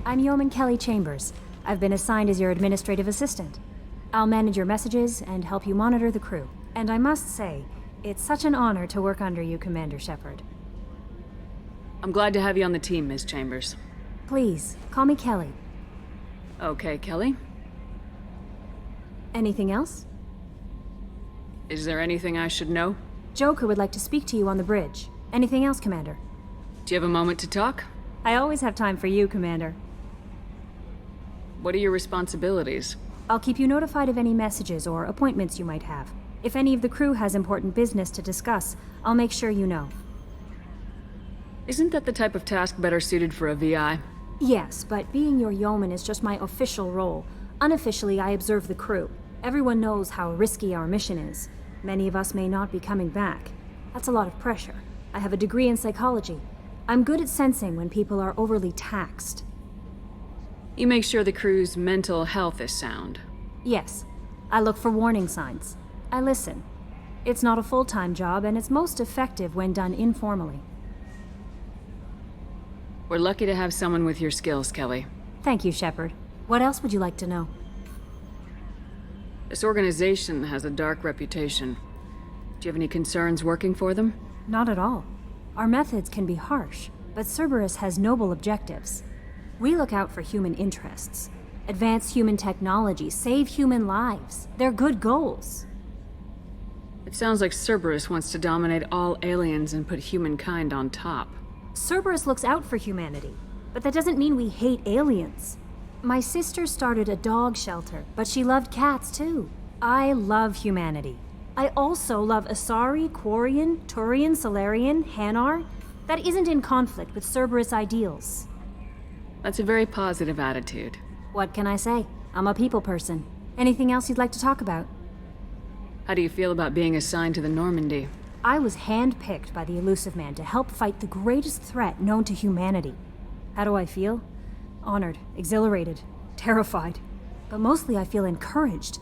I'm Yeoman Kelly Chambers. I've been assigned as your administrative assistant. I'll manage your messages and help you monitor the crew. And I must say, it's such an honor to work under you, Commander Shepard. I'm glad to have you on the team, Ms. Chambers. Please, call me Kelly. Okay, Kelly. Anything else? Is there anything I should know? Joker would like to speak to you on the bridge. Anything else, Commander? Do you have a moment to talk? I always have time for you, Commander. What are your responsibilities? I'll keep you notified of any messages or appointments you might have. If any of the crew has important business to discuss, I'll make sure you know. Isn't that the type of task better suited for a VI? Yes, but being your yeoman is just my official role. Unofficially, I observe the crew. Everyone knows how risky our mission is. Many of us may not be coming back. That's a lot of pressure. I have a degree in psychology. I'm good at sensing when people are overly taxed. You make sure the crew's mental health is sound. Yes. I look for warning signs. I listen. It's not a full-time job, and it's most effective when done informally. We're lucky to have someone with your skills, Kelly. Thank you, Shepard. What else would you like to know? This organization has a dark reputation. Do you have any concerns working for them? Not at all. Our methods can be harsh, but Cerberus has noble objectives. We look out for human interests, advance human technology, save human lives. They're good goals. It sounds like Cerberus wants to dominate all aliens and put humankind on top. Cerberus looks out for humanity, but that doesn't mean we hate aliens. My sister started a dog shelter, but she loved cats too. I love humanity. I also love Asari, Quarian, Turian, Solarian, Hanar. That isn't in conflict with Cerberus ideals. That's a very positive attitude. What can I say? I'm a people person. Anything else you'd like to talk about? How do you feel about being assigned to the Normandy? I was handpicked by the Elusive Man to help fight the greatest threat known to humanity. How do I feel? Honored, exhilarated, terrified. But mostly I feel encouraged.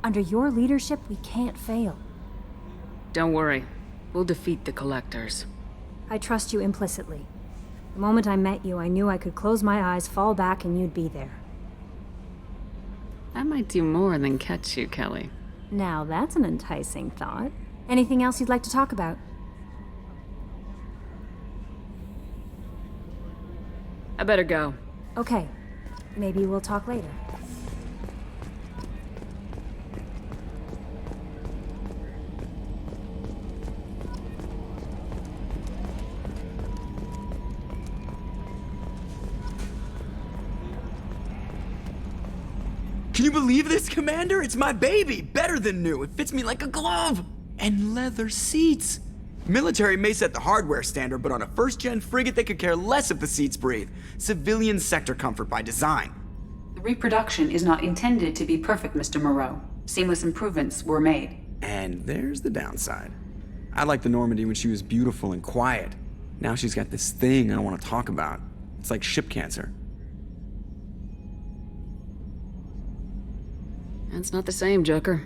Under your leadership, we can't fail. Don't worry. We'll defeat the Collectors. I trust you implicitly. The moment I met you, I knew I could close my eyes, fall back, and you'd be there. I might do more than catch you, Kelly. Now that's an enticing thought. Anything else you'd like to talk about? I better go. Okay. Maybe we'll talk later. Can you believe this, Commander? It's my baby! Better than new. It fits me like a glove! And leather seats. Military may set the hardware standard, but on a first-gen frigate, they could care less if the seats breathe. Civilian sector comfort by design. The reproduction is not intended to be perfect, Mr. Moreau. Seamless improvements were made. And there's the downside. I liked the Normandy when she was beautiful and quiet. Now she's got this thing I want to talk about. It's like ship cancer. That's not the same, Joker.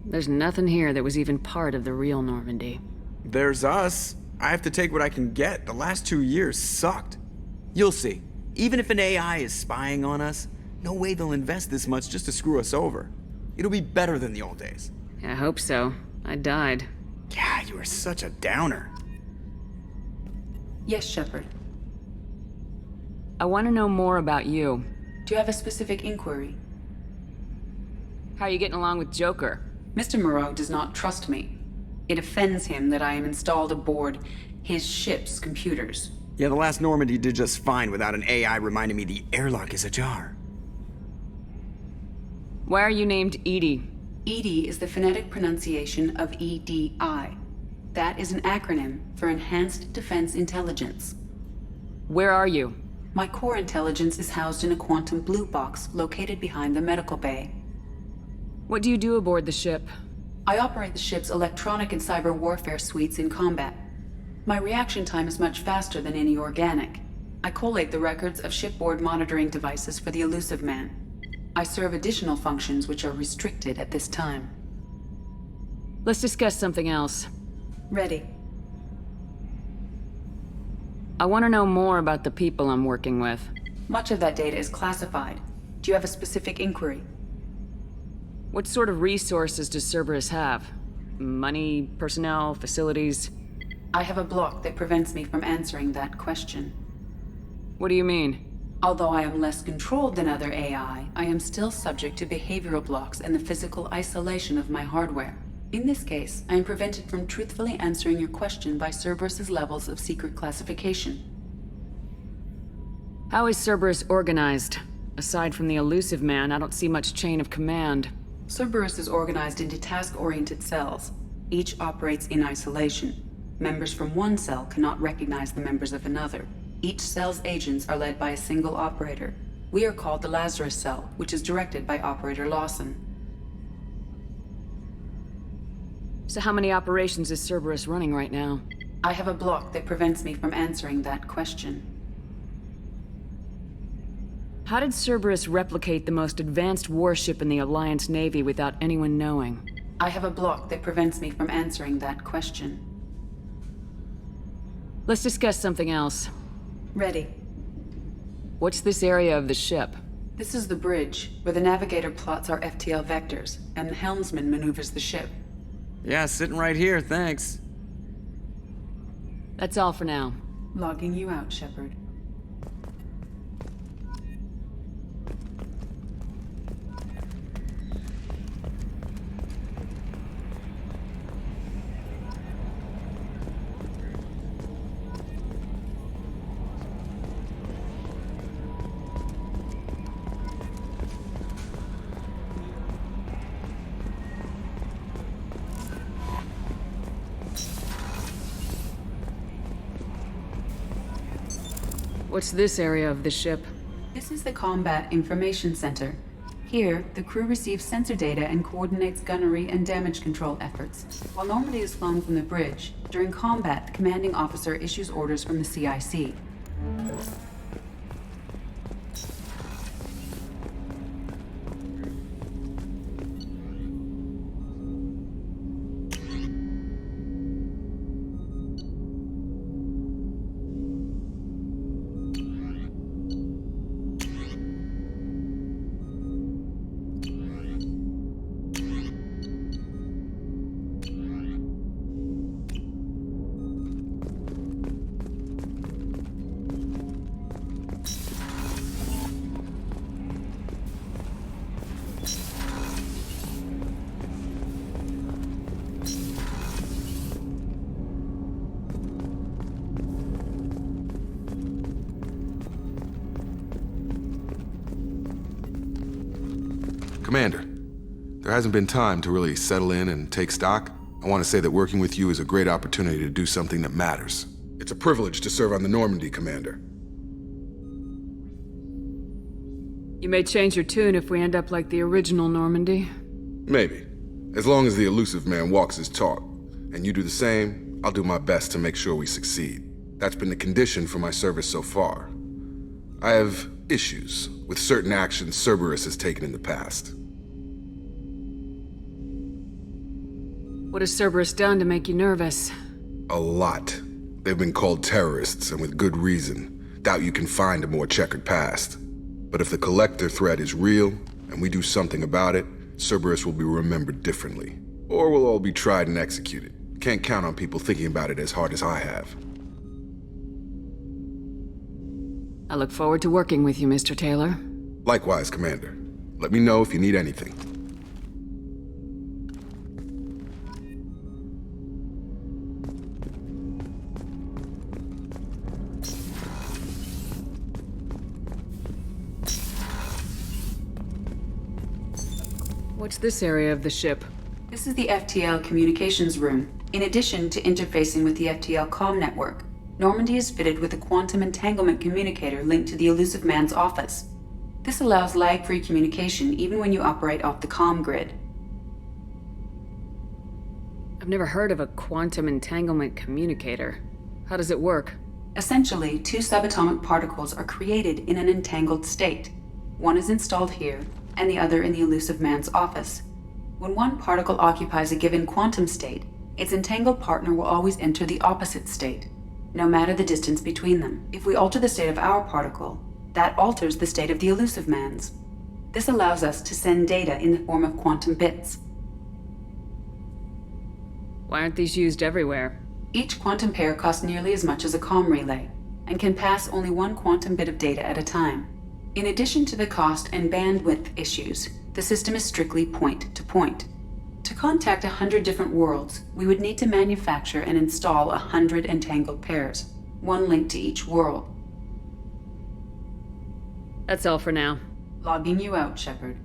There's nothing here that was even part of the real Normandy. There's us. I have to take what I can get. The last 2 years sucked. You'll see. Even if an AI is spying on us, no way they'll invest this much just to screw us over. It'll be better than the old days. I hope so. I died. Yeah, you are such a downer. Yes, Shepard. I want to know more about you. Do you have a specific inquiry? How are you getting along with Joker? Mr. Moreau does not trust me. It offends him that I am installed aboard his ship's computers. Yeah, the last Normandy did just fine without an AI reminding me the airlock is ajar. Why are you named Edie? EDI is the phonetic pronunciation of EDI. That is an acronym for Enhanced Defense Intelligence. Where are you? My core intelligence is housed in a quantum blue box located behind the medical bay. What do you do aboard the ship? I operate the ship's electronic and cyber warfare suites in combat. My reaction time is much faster than any organic. I collate the records of shipboard monitoring devices for the Elusive Man. I serve additional functions which are restricted at this time. Let's discuss something else. Ready. I want to know more about the people I'm working with. Much of that data is classified. Do you have a specific inquiry? What sort of resources does Cerberus have? Money, personnel, facilities? I have a block that prevents me from answering that question. What do you mean? Although I am less controlled than other AI, I am still subject to behavioral blocks and the physical isolation of my hardware. In this case, I am prevented from truthfully answering your question by Cerberus's levels of secret classification. How is Cerberus organized? Aside from the elusive man, I don't see much chain of command. Cerberus is organized into task-oriented cells. Each operates in isolation. Members from one cell cannot recognize the members of another. Each cell's agents are led by a single operator. We are called the Lazarus cell, which is directed by Operator Lawson. So how many operations is Cerberus running right now? I have a block that prevents me from answering that question. How did Cerberus replicate the most advanced warship in the Alliance Navy without anyone knowing? I have a block that prevents me from answering that question. Let's discuss something else. Ready. What's this area of the ship? This is the bridge, where the navigator plots our FTL vectors, and the helmsman maneuvers the ship. Yeah, sitting right here, thanks. That's all for now. Logging you out, Shepard. What's this area of the ship? This is the Combat Information Center. Here, the crew receives sensor data and coordinates gunnery and damage control efforts. While Normandy is flown from the bridge, during combat, the commanding officer issues orders from the CIC. Commander, there hasn't been time to really settle in and take stock. I want to say that working with you is a great opportunity to do something that matters. It's a privilege to serve on the Normandy, Commander. You may change your tune if we end up like the original Normandy. Maybe. As long as the elusive man walks his talk, and you do the same, I'll do my best to make sure we succeed. That's been the condition for my service so far. I have issues with certain actions Cerberus has taken in the past. What has Cerberus done to make you nervous? A lot. They've been called terrorists, and with good reason. Doubt you can find a more checkered past. But if the Collector threat is real, and we do something about it, Cerberus will be remembered differently. Or we'll all be tried and executed. Can't count on people thinking about it as hard as I have. I look forward to working with you, Mr. Taylor. Likewise, Commander. Let me know if you need anything. What's this area of the ship? This is the FTL communications room. In addition to interfacing with the FTL comm network, Normandy is fitted with a quantum entanglement communicator linked to the elusive man's office. This allows lag-free communication even when you operate off the comm grid. I've never heard of a quantum entanglement communicator. How does it work? Essentially, two subatomic particles are created in an entangled state. One is installed here, and the other in the elusive man's office. When one particle occupies a given quantum state, its entangled partner will always enter the opposite state, no matter the distance between them. If we alter the state of our particle, That alters the state of the elusive mans. This allows us to send data in the form of quantum bits. Why aren't these used everywhere? Each quantum pair costs nearly as much as a comm relay, and can pass only one quantum bit of data at a time. In addition to the cost and bandwidth issues, the system is strictly point-to-point. To contact 100 different worlds, we would need to manufacture and install 100 entangled pairs, one link to each world. That's all for now. Logging you out, Shepard.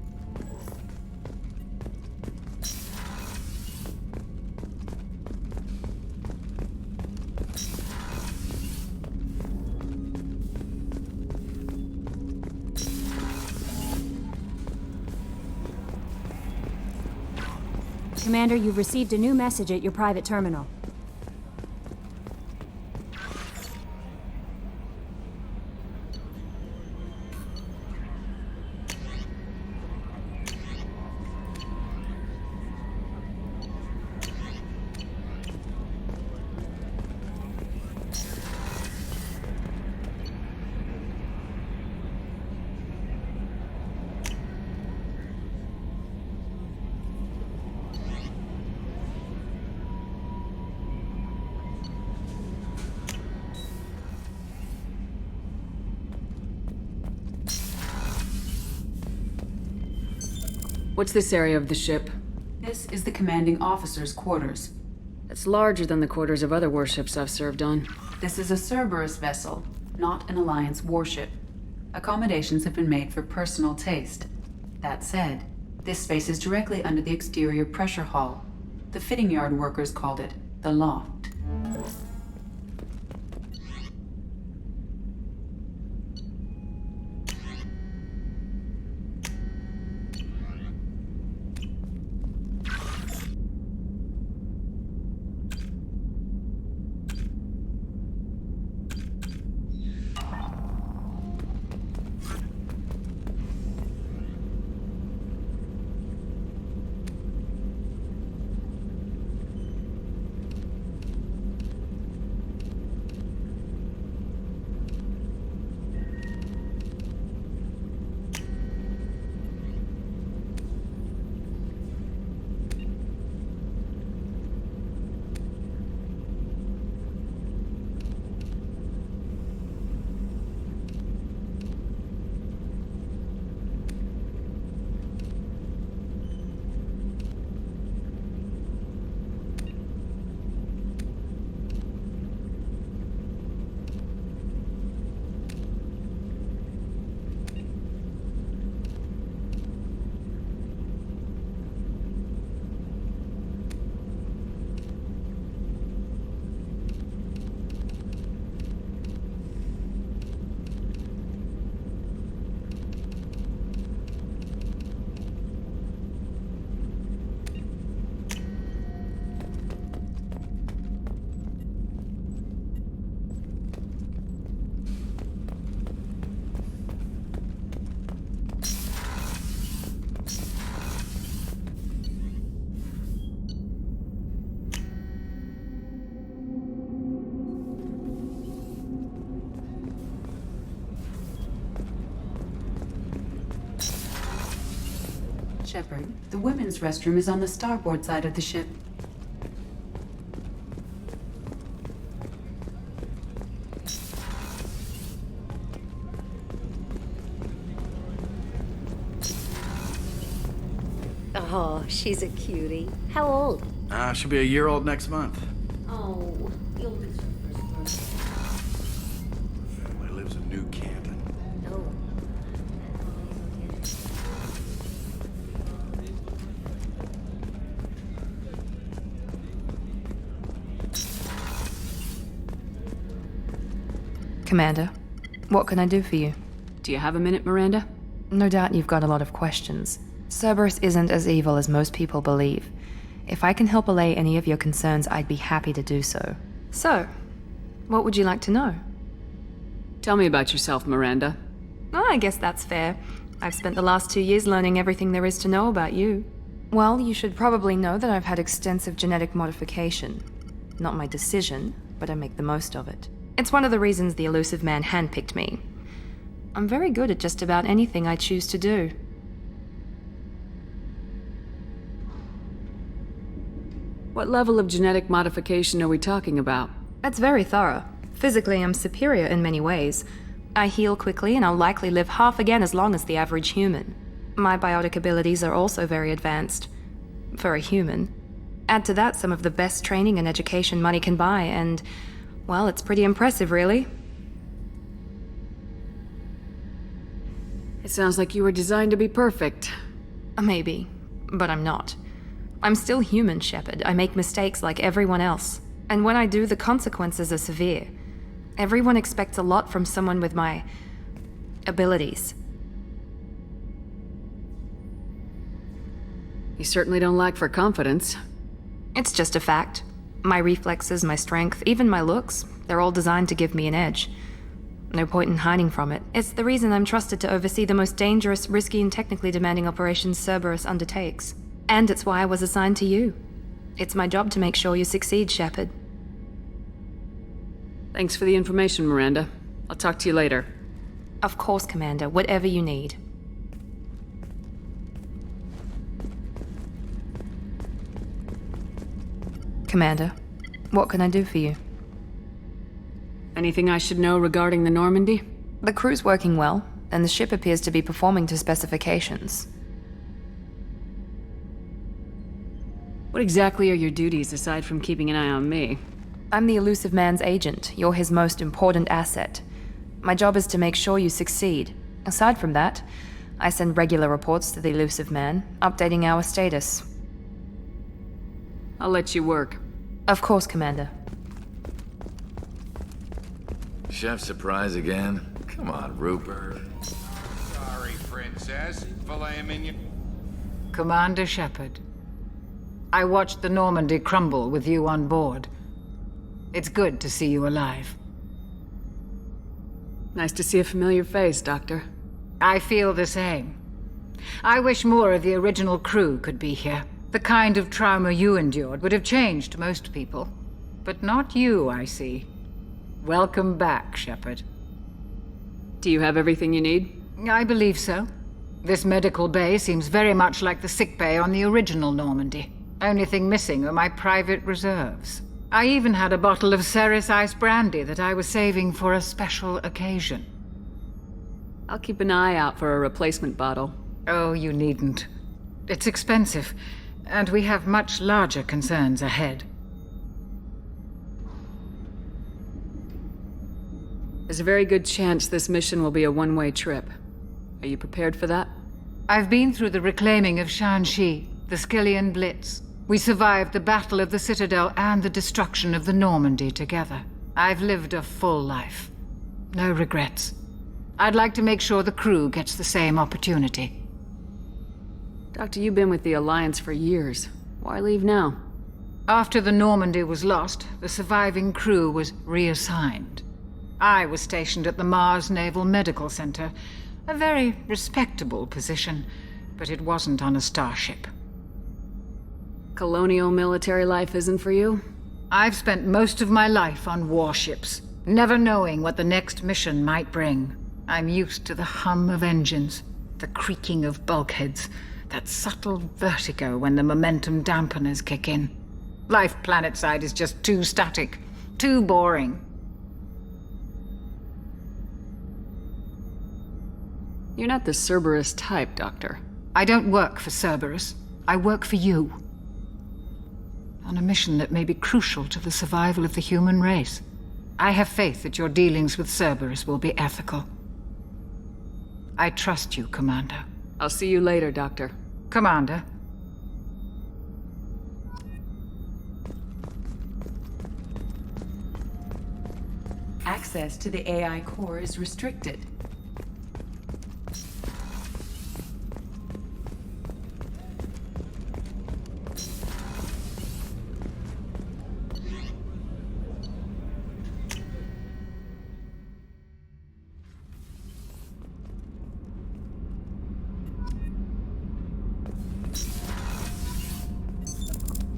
Commander, you've received a new message at your private terminal. What's this area of the ship? This is the commanding officer's quarters. It's larger than the quarters of other warships I've served on. This is a Cerberus vessel, not an Alliance warship. Accommodations have been made for personal taste. That said, this space is directly under the exterior pressure hull. The fitting yard workers called it the loft. Shepard, the women's restroom is on the starboard side of the ship. Oh, she's a cutie. How old? She'll be a year old next month. Oh, you'll be her first Family lives in New Canton. Oh. Commander, what can I do for you? Do you have a minute, Miranda? No doubt you've got a lot of questions. Cerberus isn't as evil as most people believe. If I can help allay any of your concerns, I'd be happy to do so. So, what would you like to know? Tell me about yourself, Miranda. Oh, I guess that's fair. I've spent the last 2 years learning everything there is to know about you. Well, you should probably know that I've had extensive genetic modification. Not my decision, but I make the most of it. It's one of the reasons the elusive man handpicked me. I'm very good at just about anything I choose to do. What level of genetic modification are we talking about? That's very thorough. Physically, I'm superior in many ways. I heal quickly, and I'll likely live half again as long as the average human. My biotic abilities are also very advanced. For a human. Add to that some of the best training and education money can buy, and, well, it's pretty impressive, really. It sounds like you were designed to be perfect. Maybe, but I'm not. I'm still human, Shepard. I make mistakes like everyone else. And when I do, the consequences are severe. Everyone expects a lot from someone with my abilities. You certainly don't lack for confidence. It's just a fact. My reflexes, my strength, even my looks, they're all designed to give me an edge. No point in hiding from it. It's the reason I'm trusted to oversee the most dangerous, risky, and technically demanding operations Cerberus undertakes. And it's why I was assigned to you. It's my job to make sure you succeed, Shepard. Thanks for the information, Miranda. I'll talk to you later. Of course, Commander. Whatever you need. Commander, what can I do for you? Anything I should know regarding the Normandy? The crew's working well, and the ship appears to be performing to specifications. What exactly are your duties aside from keeping an eye on me? I'm the Elusive Man's agent. You're his most important asset. My job is to make sure you succeed. Aside from that, I send regular reports to the Elusive Man, updating our status. I'll let you work. Of course, Commander. Chef surprise again? Come on, Rupert. Sorry, Princess. Filet mignon. Commander Shepard, I watched the Normandy crumble with you on board. It's good to see you alive. Nice to see a familiar face, Doctor. I feel the same. I wish more of the original crew could be here. The kind of trauma you endured would have changed most people. But not you, I see. Welcome back, Shepard. Do you have everything you need? I believe so. This medical bay seems very much like the sick bay on the original Normandy. Only thing missing are my private reserves. I even had a bottle of Ceres Ice Brandy that I was saving for a special occasion. I'll keep an eye out for a replacement bottle. Oh, you needn't. It's expensive, and we have much larger concerns ahead. There's a very good chance this mission will be a one-way trip. Are you prepared for that? I've been through the reclaiming of Shanxi, the Skillian Blitz. We survived the Battle of the Citadel and the destruction of the Normandy together. I've lived a full life. No regrets. I'd like to make sure the crew gets the same opportunity. Doctor, you've been with the Alliance for years. Why leave now? After the Normandy was lost, the surviving crew was reassigned. I was stationed at the Mars Naval Medical Center, a very respectable position, but it wasn't on a starship. Colonial military life isn't for you? I've spent most of my life on warships, never knowing what the next mission might bring. I'm used to the hum of engines, the creaking of bulkheads, that subtle vertigo when the momentum dampeners kick in. Life planetside is just too static, too boring. You're not the Cerberus type, Doctor. I don't work for Cerberus. I work for you. On a mission that may be crucial to the survival of the human race. I have faith that your dealings with Cerberus will be ethical. I trust you, Commander. I'll see you later, Doctor. Commander. Access to the AI core is restricted.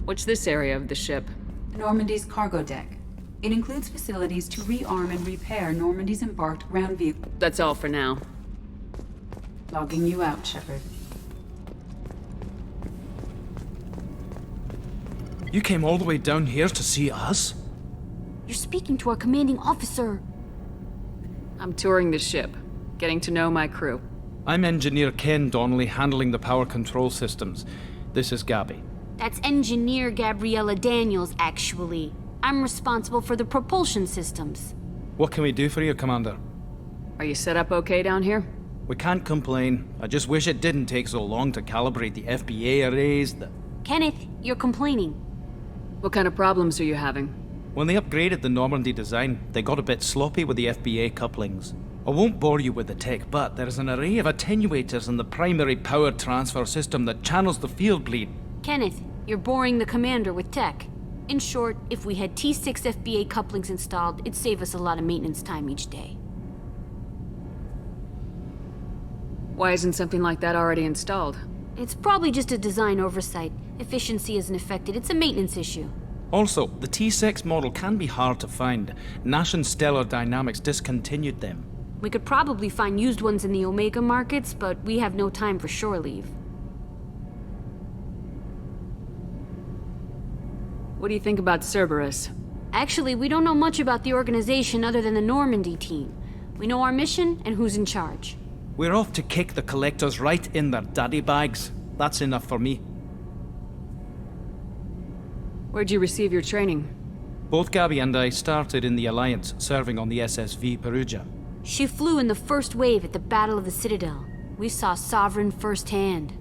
What's this area of the ship? Normandy's cargo deck. It includes facilities to rearm and repair Normandy's embarked ground vehicle. That's all for now. Logging you out, Shepard. You came all the way down here to see us? You're speaking to our commanding officer. I'm touring the ship, getting to know my crew. I'm Engineer Ken Donnelly, handling the power control systems. This is Gabby. That's Engineer Gabriella Daniels, actually. I'm responsible for the propulsion systems. What can we do for you, Commander? Are you set up okay down here? We can't complain. I just wish it didn't take so long to calibrate the FBA arrays. Kenneth, you're complaining. What kind of problems are you having? When they upgraded the Normandy design, they got a bit sloppy with the FBA couplings. I won't bore you with the tech, but there's an array of attenuators in the primary power transfer system that channels the field bleed. Kenneth, you're boring the commander with tech. In short, if we had T6 FBA couplings installed, it'd save us a lot of maintenance time each day. Why isn't something like that already installed? It's probably just a design oversight. Efficiency isn't affected, it's a maintenance issue. Also, the T6 model can be hard to find. Nash and Stellar Dynamics discontinued them. We could probably find used ones in the Omega markets, but we have no time for shore leave. What do you think about Cerberus? Actually, we don't know much about the organization other than the Normandy team. We know our mission and who's in charge. We're off to kick the Collectors right in their daddy bags. That's enough for me. Where'd you receive your training? Both Gabby and I started in the Alliance, serving on the SSV Perugia. She flew in the first wave at the Battle of the Citadel. We saw Sovereign firsthand.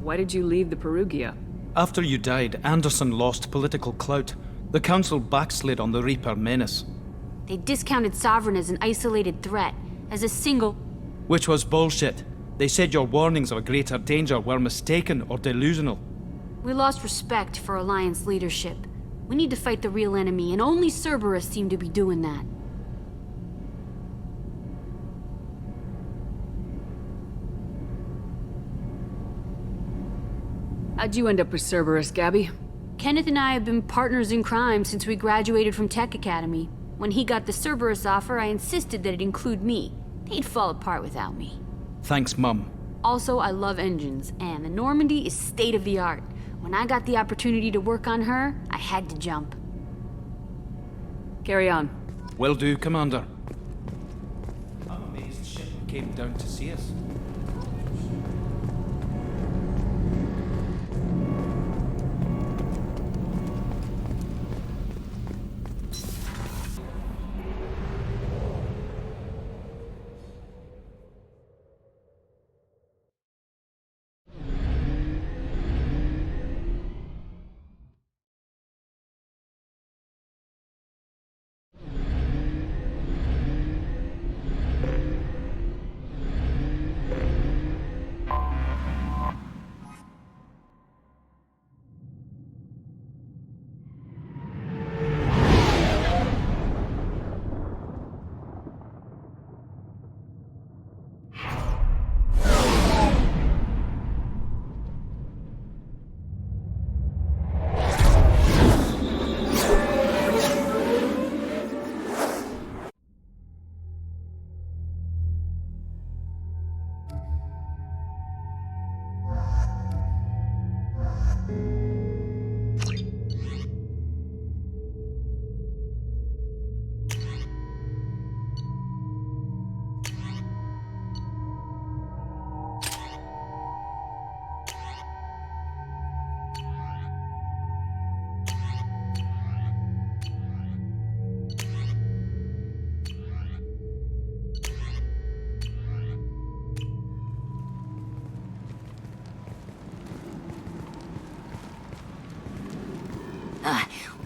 Why did you leave the Perugia? After you died, Anderson lost political clout. The Council backslid on the Reaper menace. They discounted Sovereign as an isolated threat, as a single... Which was bullshit. They said your warnings of a greater danger were mistaken or delusional. We lost respect for Alliance leadership. We need to fight the real enemy, and only Cerberus seemed to be doing that. How'd you end up with Cerberus, Gabby? Kenneth and I have been partners in crime since we graduated from Tech Academy. When he got the Cerberus offer, I insisted that it include me. They'd fall apart without me. Thanks, Mum. Also, I love engines, and the Normandy is state-of-the-art. When I got the opportunity to work on her, I had to jump. Carry on. Will do, Commander. I'm amazed Shepard came down to see us.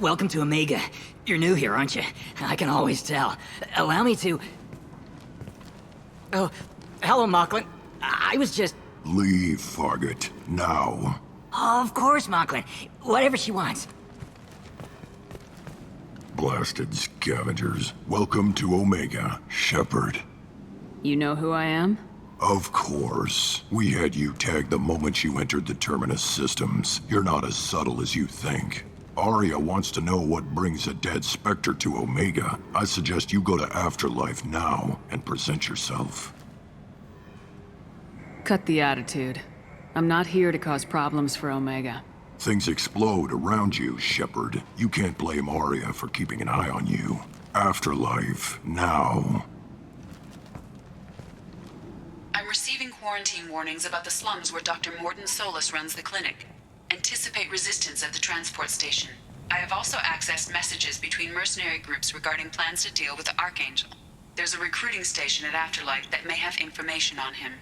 Welcome to Omega. You're new here, aren't you? I can always tell. Allow me to... Oh, hello, Mocklin. I was just... Leave, Fargate. Now. Oh, of course, Mocklin. Whatever she wants. Blasted scavengers. Welcome to Omega, Shepard. You know who I am? Of course. We had you tagged the moment you entered the Terminus systems. You're not as subtle as you think. Arya wants to know what brings a dead Spectre to Omega. I suggest you go to Afterlife now and present yourself. Cut the attitude. I'm not here to cause problems for Omega. Things explode around you, Shepard. You can't blame Arya for keeping an eye on you. Afterlife now. I'm receiving quarantine warnings about the slums where Dr. Morton Solus runs the clinic. Anticipate resistance at the transport station. I have also accessed messages between mercenary groups regarding plans to deal with the Archangel. There's a recruiting station at Afterlife that may have information on him.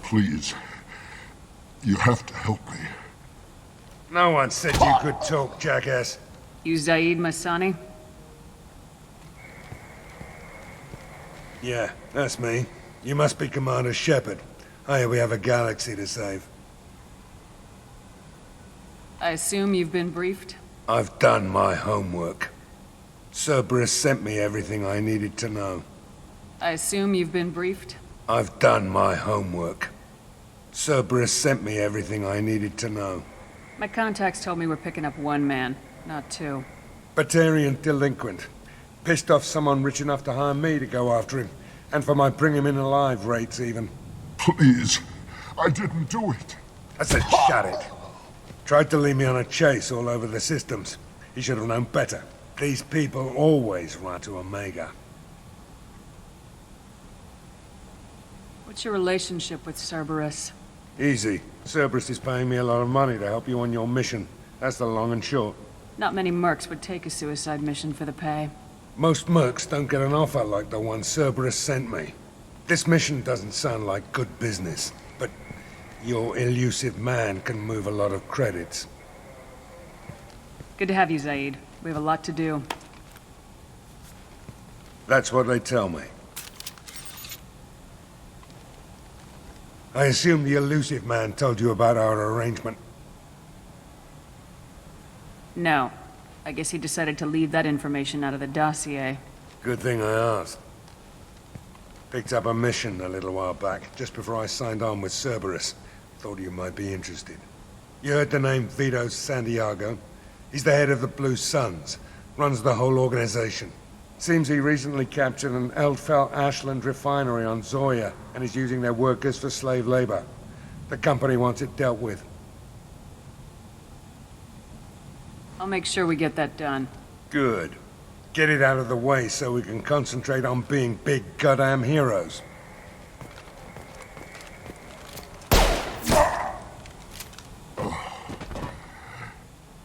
Please. You have to help me. No one said you could talk, jackass. You Zaid Masani? Yeah, that's me. You must be Commander Shepard. Hey, we have a galaxy to save. I assume you've been briefed? I've done my homework. Cerberus sent me everything I needed to know. I assume you've been briefed? I've done my homework. Cerberus sent me everything I needed to know. My contacts told me we're picking up one man, not two. Batarian delinquent. Pissed off someone rich enough to hire me to go after him. And for my bring him in alive rates, even. Please. I didn't do it. I said shut it. Tried to lead me on a chase all over the systems. He should have known better. These people always run to Omega. What's your relationship with Cerberus? Easy. Cerberus is paying me a lot of money to help you on your mission. That's the long and short. Not many mercs would take a suicide mission for the pay. Most mercs don't get an offer like the one Cerberus sent me. This mission doesn't sound like good business, but your elusive man can move a lot of credits. Good to have you, Zaid. We have a lot to do. That's what they tell me. I assume the elusive man told you about our arrangement. No. I guess he decided to leave that information out of the dossier. Good thing I asked. Picked up a mission a little while back, just before I signed on with Cerberus. Thought you might be interested. You heard the name Vito Santiago? He's the head of the Blue Suns. Runs the whole organization. Seems he recently captured an Eldfell Ashland refinery on Zoya and is using their workers for slave labor. The company wants it dealt with. I'll make sure we get that done. Good. Get it out of the way so we can concentrate on being big goddamn heroes.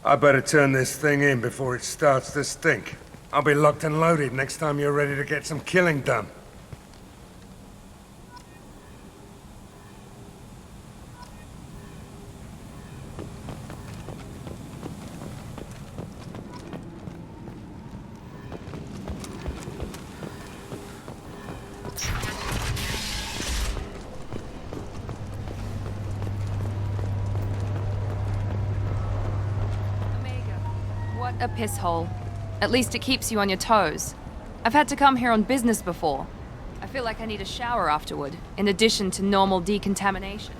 I better turn this thing in before it starts to stink. I'll be locked and loaded next time you're ready to get some killing done. What a piss hole. At least it keeps you on your toes. I've had to come here on business before. I feel like I need a shower afterward, in addition to normal decontamination.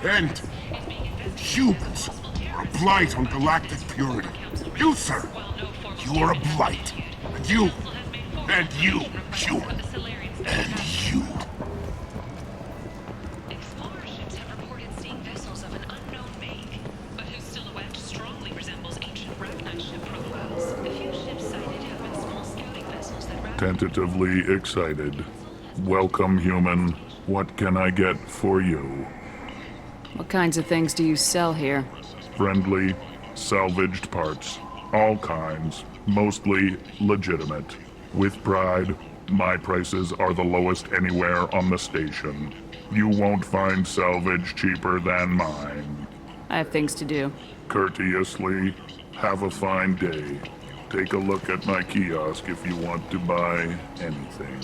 And humans are a blight on galactic purity. You, sir, you are a blight. And you, human. And you. Explorer ships have reported seeing vessels of an unknown make, but whose silhouette Tentatively excited. Welcome, human. What can I get for you? What kinds of things do you sell here? Friendly, salvaged parts. All kinds. Mostly legitimate. With pride, my prices are the lowest anywhere on the station. You won't find salvage cheaper than mine. I have things to do. Courteously, have a fine day. Take a look at my kiosk if you want to buy anything.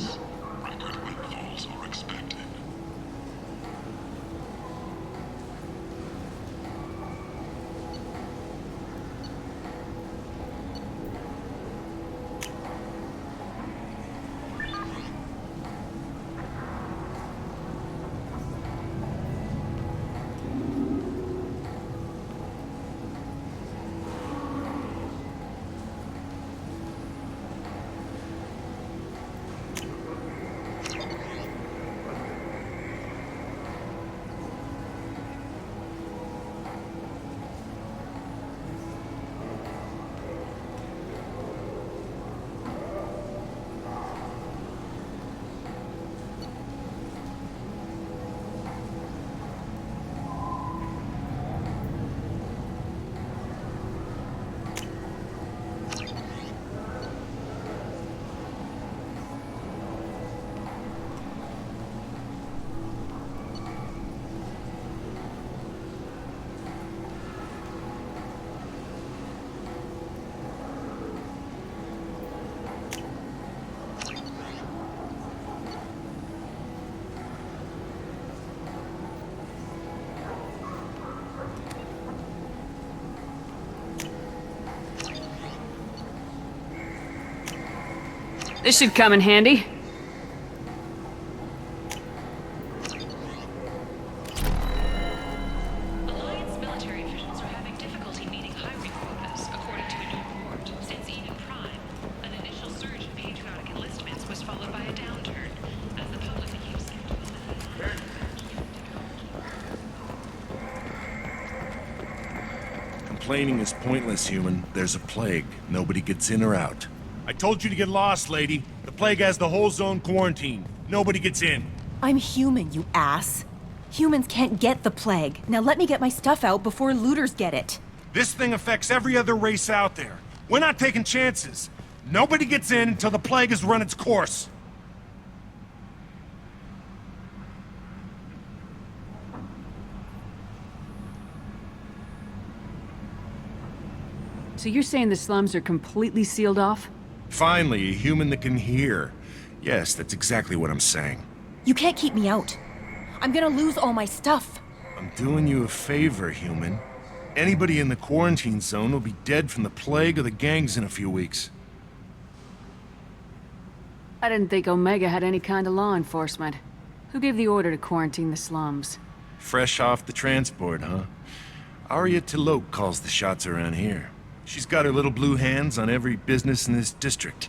This should come in handy. Alliance military officials are having difficulty meeting hiring quotas, according to a new report. Since Eden Prime, an initial surge in patriotic enlistments was followed by a downturn, as the public use Complaining is pointless, human. There's a plague. Nobody gets in or out. I told you to get lost, lady. The plague has the whole zone quarantined. Nobody gets in. I'm human, you ass. Humans can't get the plague. Now let me get my stuff out before looters get it. This thing affects every other race out there. We're not taking chances. Nobody gets in until the plague has run its course. So you're saying the slums are completely sealed off? Finally, a human that can hear. Yes, that's exactly what I'm saying. You can't keep me out. I'm gonna lose all my stuff. I'm doing you a favor, human. Anybody in the quarantine zone will be dead from the plague or the gangs in a few weeks. I didn't think Omega had any kind of law enforcement. Who gave the order to quarantine the slums? Fresh off the transport, huh? Arya Tilok calls the shots around here. She's got her little blue hands on every business in this district.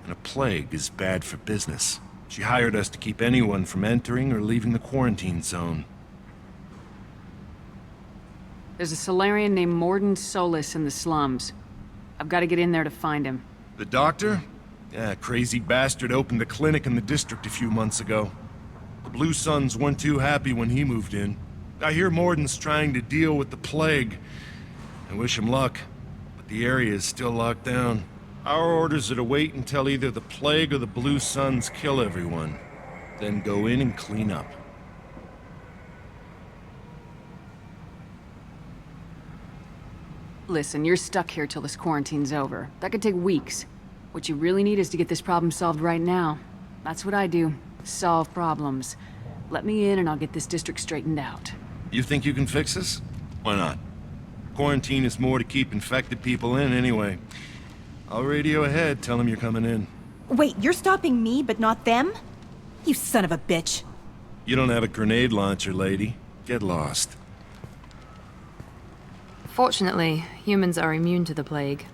And a plague is bad for business. She hired us to keep anyone from entering or leaving the quarantine zone. There's a Solarian named Morden Solis in the slums. I've got to get in there to find him. The doctor? Yeah, crazy bastard opened a clinic in the district a few months ago. The Blue Suns weren't too happy when he moved in. I hear Morden's trying to deal with the plague. I wish him luck. The area is still locked down. Our orders are to wait until either the plague or the Blue Suns kill everyone. Then go in and clean up. Listen, you're stuck here till this quarantine's over. That could take weeks. What you really need is to get this problem solved right now. That's what I do. Solve problems. Let me in and I'll get this district straightened out. You think you can fix this? Why not? Quarantine is more to keep infected people in anyway. I'll radio ahead, tell them you're coming in. Wait, you're stopping me, but not them? You son of a bitch. You don't have a grenade launcher, lady. Get lost. Fortunately, humans are immune to the plague.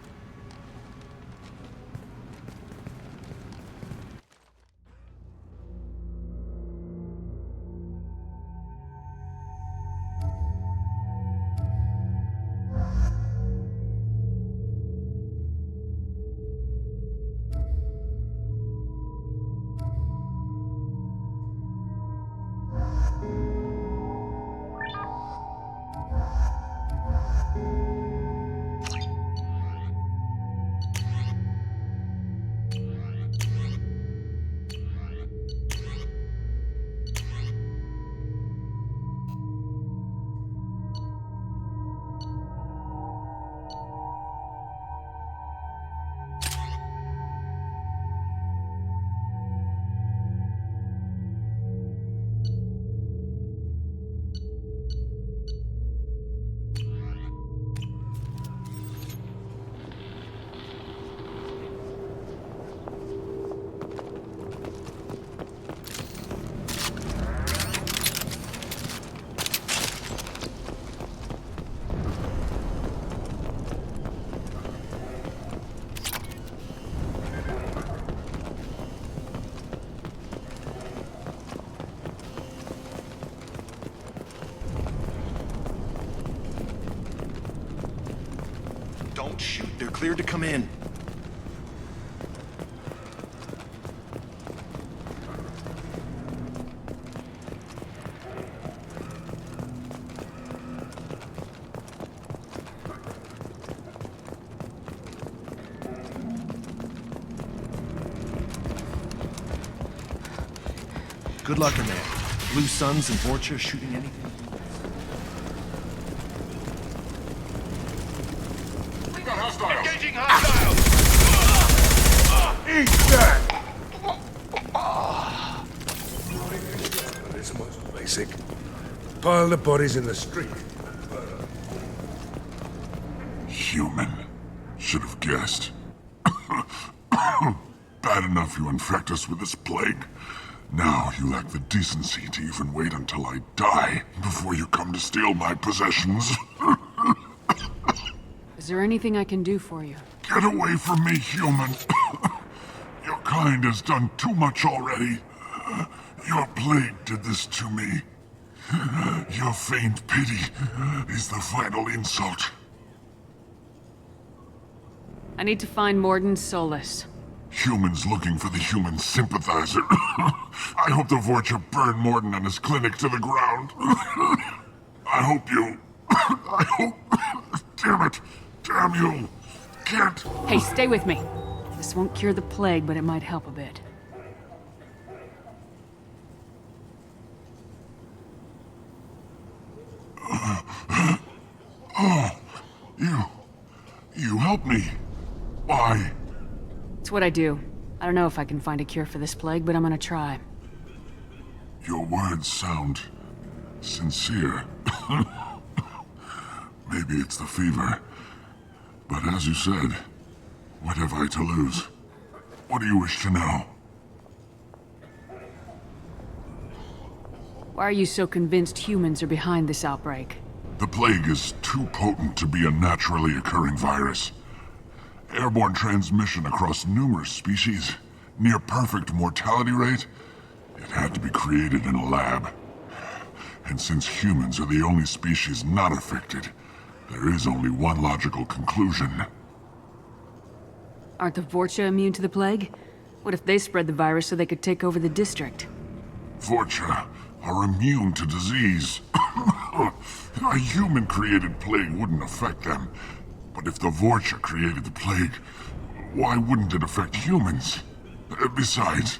Cleared to come in. Good luck in there. Blue Suns and Vorcha shooting anything. We got hostiles! Engaging hostiles! Eat that! This most basic. Pile the bodies in the street. Human. Should have guessed. Bad enough you infect us with this plague. Now you lack the decency to even wait until I die before you come to steal my possessions. Is there anything I can do for you? Get away from me, human. Your kind has done too much already. Your plague did this to me. Your feigned pity is the final insult. I need to find Morden Solus. Humans looking for the human sympathizer. I hope the Vorcha burn Morden and his clinic to the ground. I hope you... I hope... Damn it! Damn you! Can't... Hey, stay with me. This won't cure the plague, but it might help a bit. Oh, you helped me. Why? It's what I do. I don't know if I can find a cure for this plague, but I'm gonna try. Your words sound sincere. Maybe it's the fever. But as you said, what have I to lose? What do you wish to know? Why are you so convinced humans are behind this outbreak? The plague is too potent to be a naturally occurring virus. Airborne transmission across numerous species, near perfect mortality rate. It had to be created in a lab. And since humans are the only species not affected, there is only one logical conclusion. Aren't the Vorcha immune to the plague? What if they spread the virus so they could take over the district? Vorcha are immune to disease. A human-created plague wouldn't affect them. But if the Vorcha created the plague, why wouldn't it affect humans? Besides,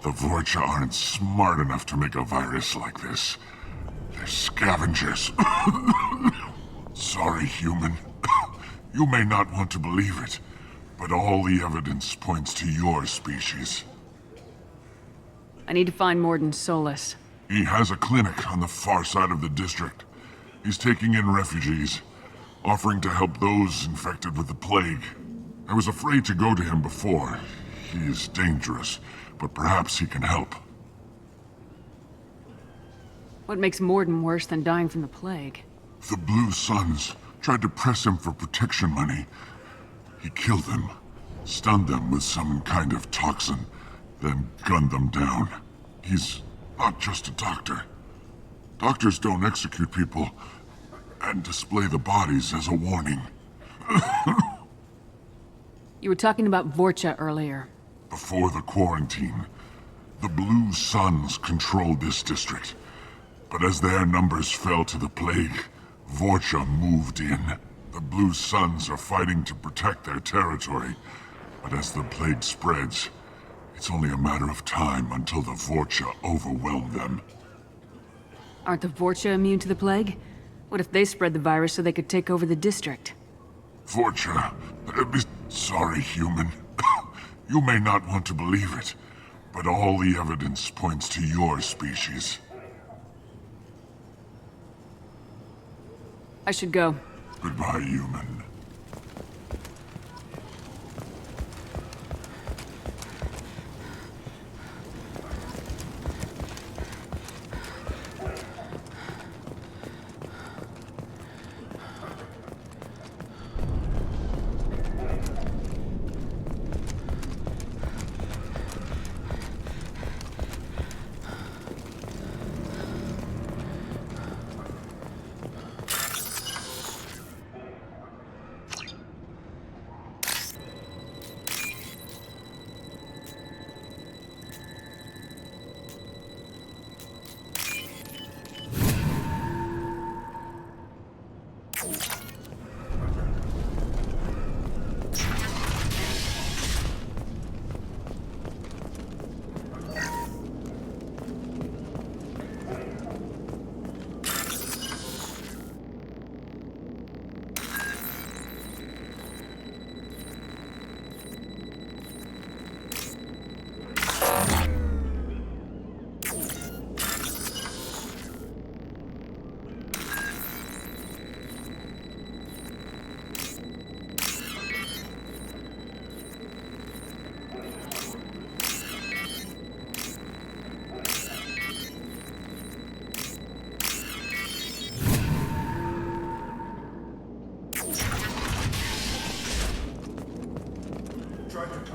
the Vorcha aren't smart enough to make a virus like this. They're scavengers. Sorry, human. You may not want to believe it, but all the evidence points to your species. I need to find Morden Solus. He has a clinic on the far side of the district. He's taking in refugees, offering to help those infected with the plague. I was afraid to go to him before. He is dangerous, but perhaps he can help. What makes Morden worse than dying from the plague? The Blue Suns tried to press him for protection money. He killed them, stunned them with some kind of toxin, then gunned them down. He's not just a doctor. Doctors don't execute people and display the bodies as a warning. You were talking about Vorcha earlier. Before the quarantine, the Blue Suns controlled this district. But as their numbers fell to the plague, Vorcha moved in. The Blue Suns are fighting to protect their territory. But as the plague spreads, it's only a matter of time until the Vorcha overwhelm them. Aren't the Vorcha immune to the plague? What if they spread the virus so they could take over the district? Vorcha, sorry, human. You may not want to believe it, but all the evidence points to your species. I should go. Goodbye, human.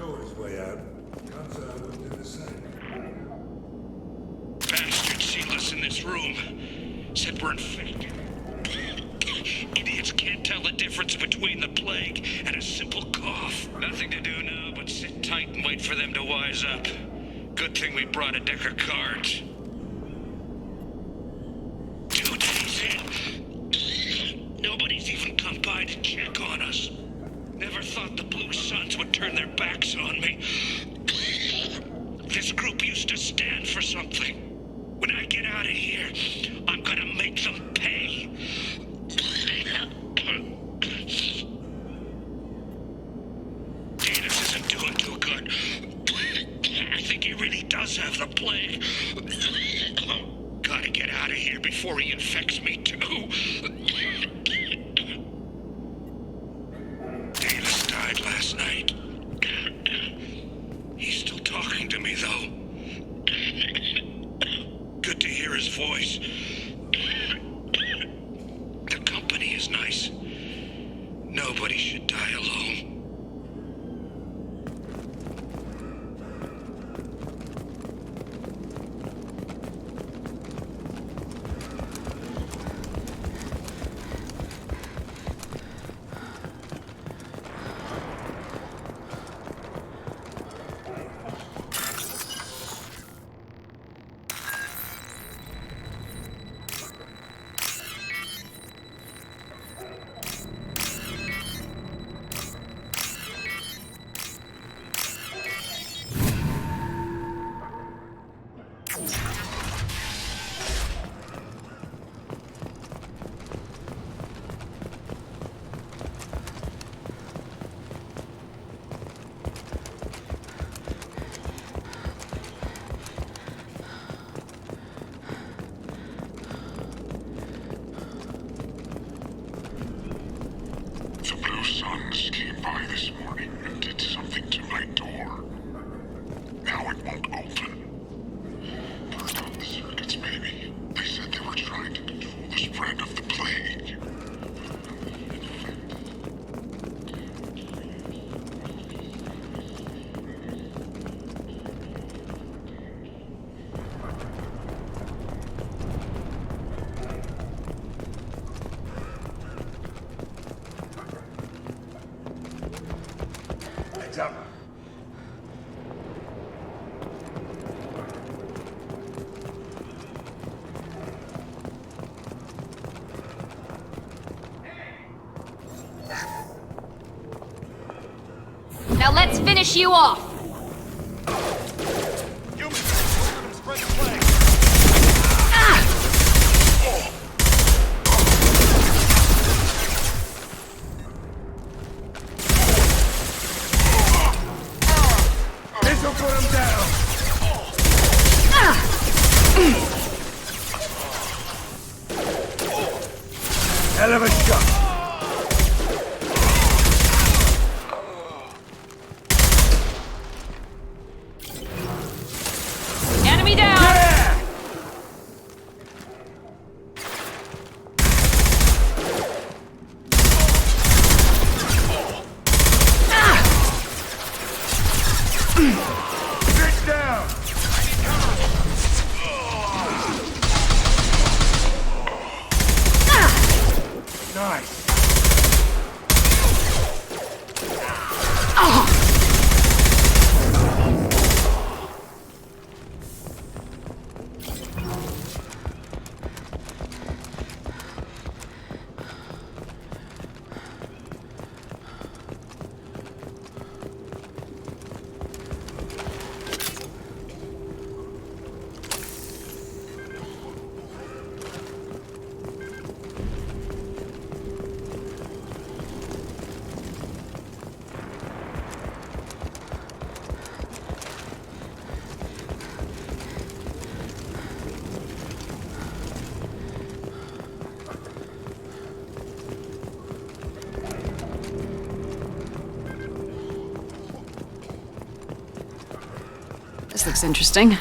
saw his way out. Gunsar would do the same. Bastards sealed us in this room. Said we're infected. Idiots can't tell the difference between the plague and a simple cough. Nothing to do now but sit tight and wait for them to wise up. Good thing we brought a deck of cards. 2 days in. Nobody's even come by to check on us. Never thought the Blue Suns would turn their backs on me. This group used to stand for something. When I get out of here, I'm gonna make them pay. Davis isn't doing too good. I think he really does have the plague. Gotta get out of here before he infects me too. Davis died last night. He's still talking to me though. Good to hear his voice. The company is nice. Nobody should die alone. The Blue Suns came by this morning and did something to my door. Now it won't open. Burned out the circuits, maybe. They said they were trying to control the spread of the plague. Heads up. Now let's finish you off! This'll put him down. Hell of a shot. Enemy down! Sit down. Nice. This looks interesting.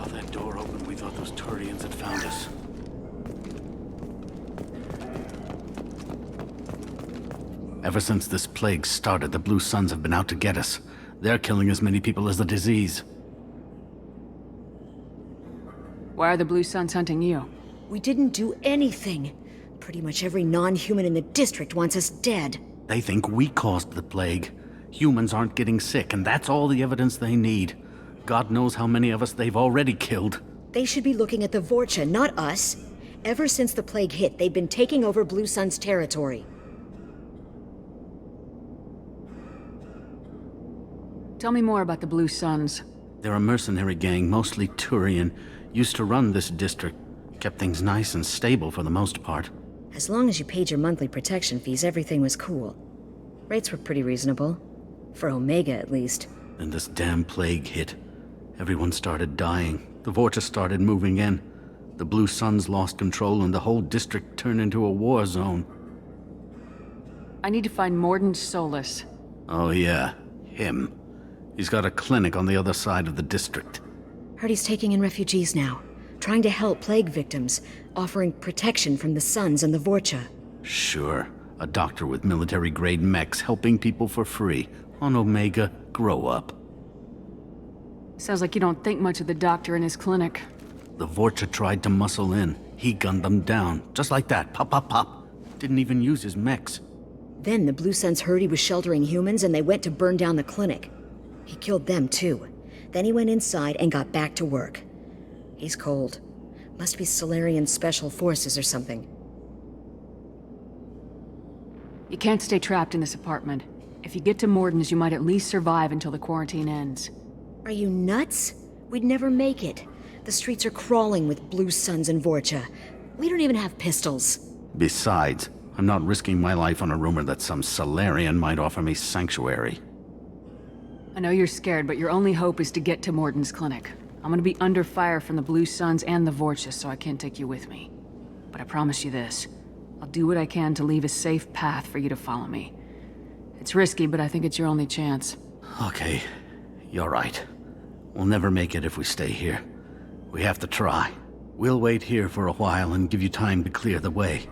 saw that door open, we thought those Turians had found us. Ever since this plague started, the Blue Suns have been out to get us. They're killing as many people as the disease. Why are the Blue Suns hunting you? We didn't do anything. Pretty much every non-human in the district wants us dead. They think we caused the plague. Humans aren't getting sick, and that's all the evidence they need. God knows how many of us they've already killed. They should be looking at the Vorcha, not us. Ever since the plague hit, they've been taking over Blue Sun's territory. Tell me more about the Blue Suns. They're a mercenary gang, mostly Turian. Used to run this district. Kept things nice and stable for the most part. As long as you paid your monthly protection fees, everything was cool. Rates were pretty reasonable. For Omega, at least. Then this damn plague hit. Everyone started dying. The Vorcha started moving in. The Blue Suns lost control and the whole district turned into a war zone. I need to find Mordin Solus. Oh yeah, him. He's got a clinic on the other side of the district. Heard he's taking in refugees now. Trying to help plague victims. Offering protection from the Suns and the Vorcha. Sure. A doctor with military-grade mechs helping people for free. On Omega, grow up. Sounds like you don't think much of the doctor in his clinic. The Vorcha tried to muscle in. He gunned them down. Just like that. Pop, pop, pop. Didn't even use his mechs. Then the Blue Suns heard he was sheltering humans and they went to burn down the clinic. He killed them too. Then he went inside and got back to work. He's cold. Must be Solarian Special Forces or something. You can't stay trapped in this apartment. If you get to Mordin's, you might at least survive until the quarantine ends. Are you nuts? We'd never make it. The streets are crawling with Blue Suns and Vorcha. We don't even have pistols. Besides, I'm not risking my life on a rumor that some Solarian might offer me sanctuary. I know you're scared, but your only hope is to get to Mordin's clinic. I'm gonna be under fire from the Blue Suns and the Vorcha, so I can't take you with me. But I promise you this. I'll do what I can to leave a safe path for you to follow me. It's risky, but I think it's your only chance. Okay, you're right. We'll never make it if we stay here. We have to try. We'll wait here for a while and give you time to clear the way.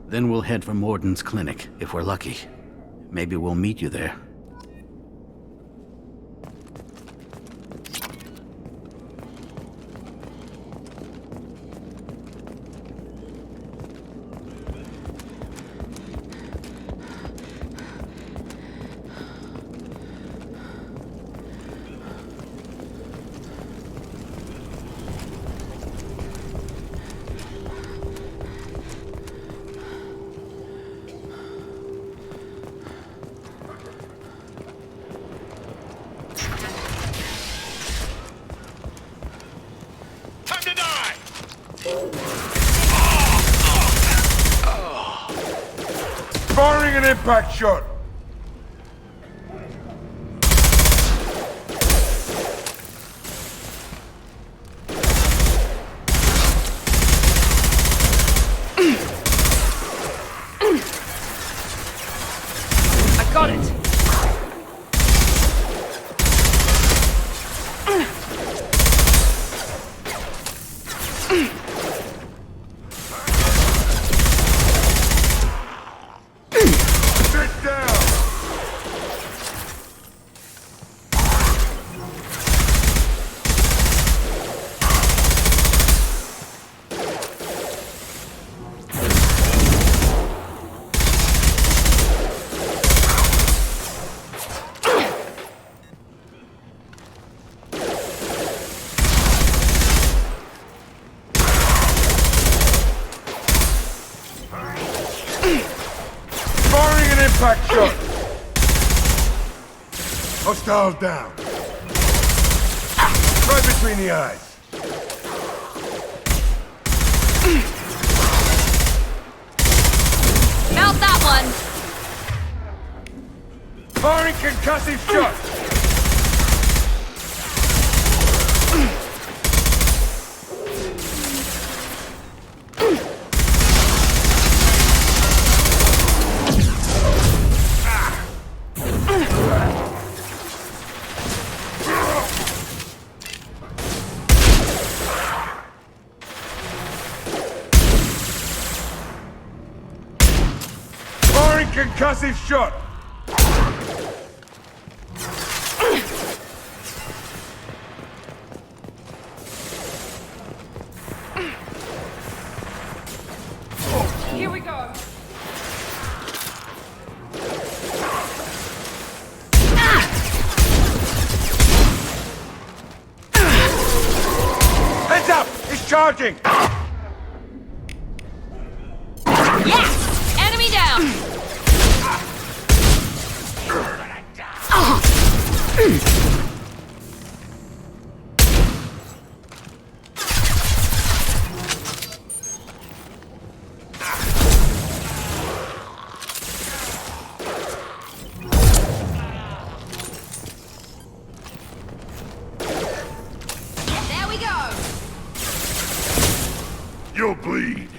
Then we'll head for Mordin's clinic, if we're lucky. Maybe we'll meet you there. Firing an impact shot! I got it! Impact shot! Hostile down. Right between the eyes. Mount that one! Firing concussive shot! Concussive shot! Here we go. Heads up! He's charging! Yes! Enemy down! There we go! You'll bleed.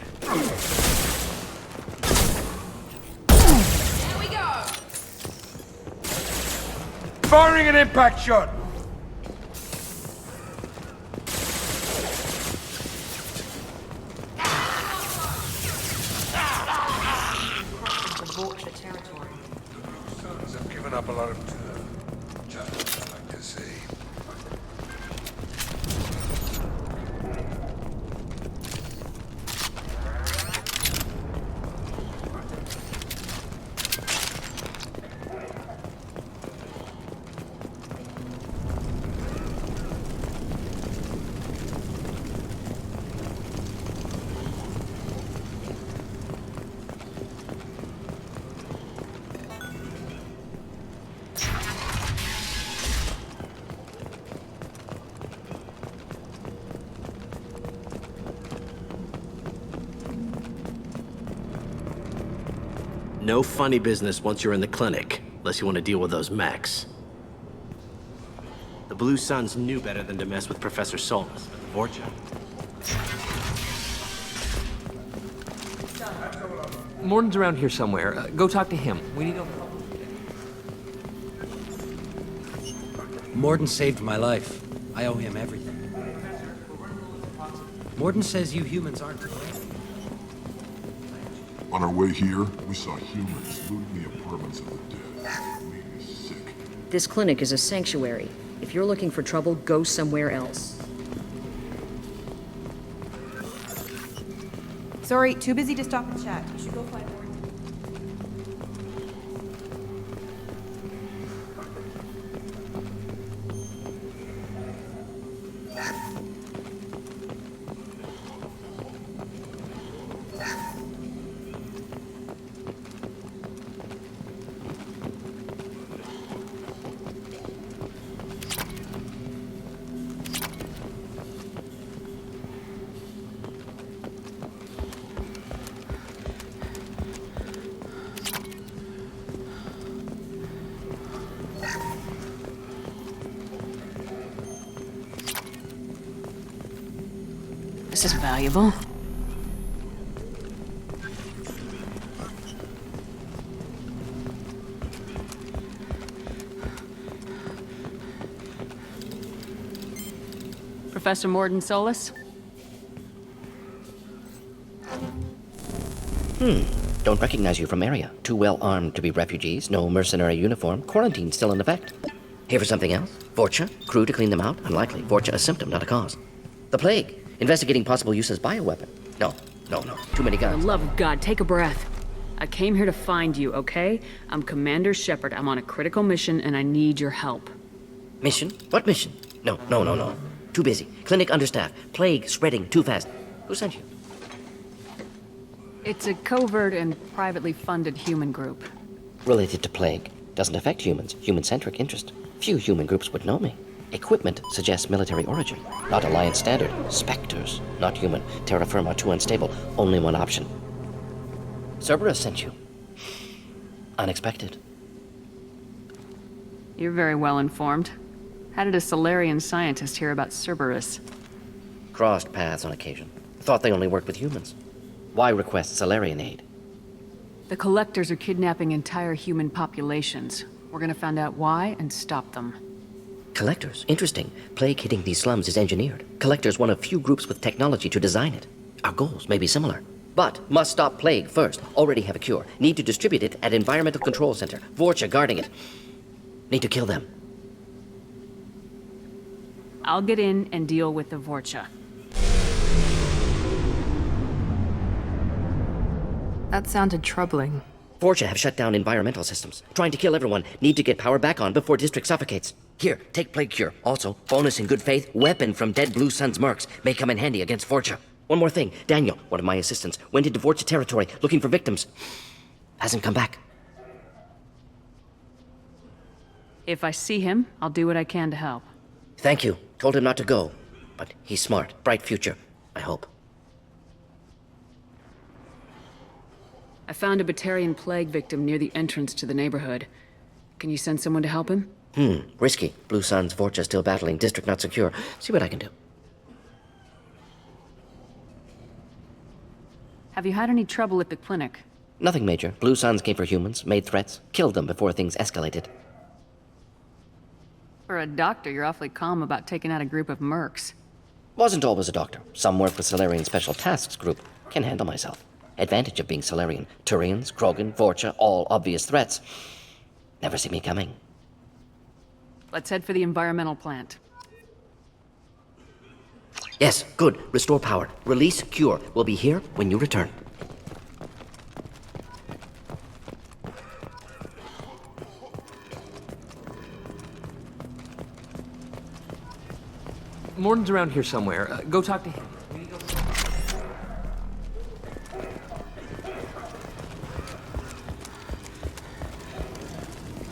There we go! Firing an impact shot! Vulture territory. Sons have given up a lot of just what I like to see. No funny business once you're in the clinic, unless you want to deal with those mechs. The Blue Suns knew better than to mess with Professor Solus, Vorcha. Morden's around here somewhere. Go talk to him. We need to... Morden saved my life. I owe him everything. Morden says you humans aren't to blame. On our way here, we saw humans looting the apartments of the dead. It made me sick. This clinic is a sanctuary. If you're looking for trouble, go somewhere else. Sorry, too busy to stop and chat. You should go find more. This is valuable. Professor Morden Solus? Don't recognize you from area. Too well armed to be refugees, no mercenary uniform, quarantine still in effect. Here for something else? Vorcha? Crew to clean them out? Unlikely. Vorcha a symptom, not a cause. The plague. Investigating possible use as bioweapon. No. Too many guns. For the love of God, take a breath. I came here to find you, okay? I'm Commander Shepard. I'm on a critical mission and I need your help. Mission? What mission? No. Too busy. Clinic understaffed. Plague spreading too fast. Who sent you? It's a covert and privately funded human group. Related to plague. Doesn't affect humans. Human-centric interest. Few human groups would know me. Equipment suggests military origin. Not Alliance standard. Spectres. Not human. Terra firma too unstable. Only one option. Cerberus sent you. Unexpected. You're very well informed. How did a Solarian scientist hear about Cerberus? Crossed paths on occasion. Thought they only worked with humans. Why request Solarian aid? The Collectors are kidnapping entire human populations. We're gonna find out why and stop them. Collectors? Interesting. Plague hitting these slums is engineered. Collectors one of few groups with technology to design it. Our goals may be similar. But must stop plague first. Already have a cure. Need to distribute it at Environmental Control Center. Vorcha guarding it. Need to kill them. I'll get in and deal with the Vorcha. That sounded troubling. Vorcha have shut down environmental systems. Trying to kill everyone. Need to get power back on before District suffocates. Here, take Plague Cure. Also, bonus in good faith, weapon from dead Blue Sun's mercs. May come in handy against Vorcha. One more thing. Daniel, one of my assistants, went into Vorcha territory looking for victims. Hasn't come back. If I see him, I'll do what I can to help. Thank you. Told him not to go. But he's smart. Bright future, I hope. I found a Batarian plague victim near the entrance to the neighborhood. Can you send someone to help him? Risky. Blue Sun's Vorcha still battling. District not secure. See what I can do. Have you had any trouble at the clinic? Nothing major. Blue Suns came for humans, made threats, killed them before things escalated. For a doctor, you're awfully calm about taking out a group of mercs. Wasn't always a doctor. Some work with Solarian Special Tasks Group. Can handle myself. Advantage of being Solarian. Turians, Krogan, Vorcha, all obvious threats. Never see me coming. Let's head for the environmental plant. Yes, good. Restore power. Release cure. We'll be here when you return. Morden's around here somewhere. Go talk to him.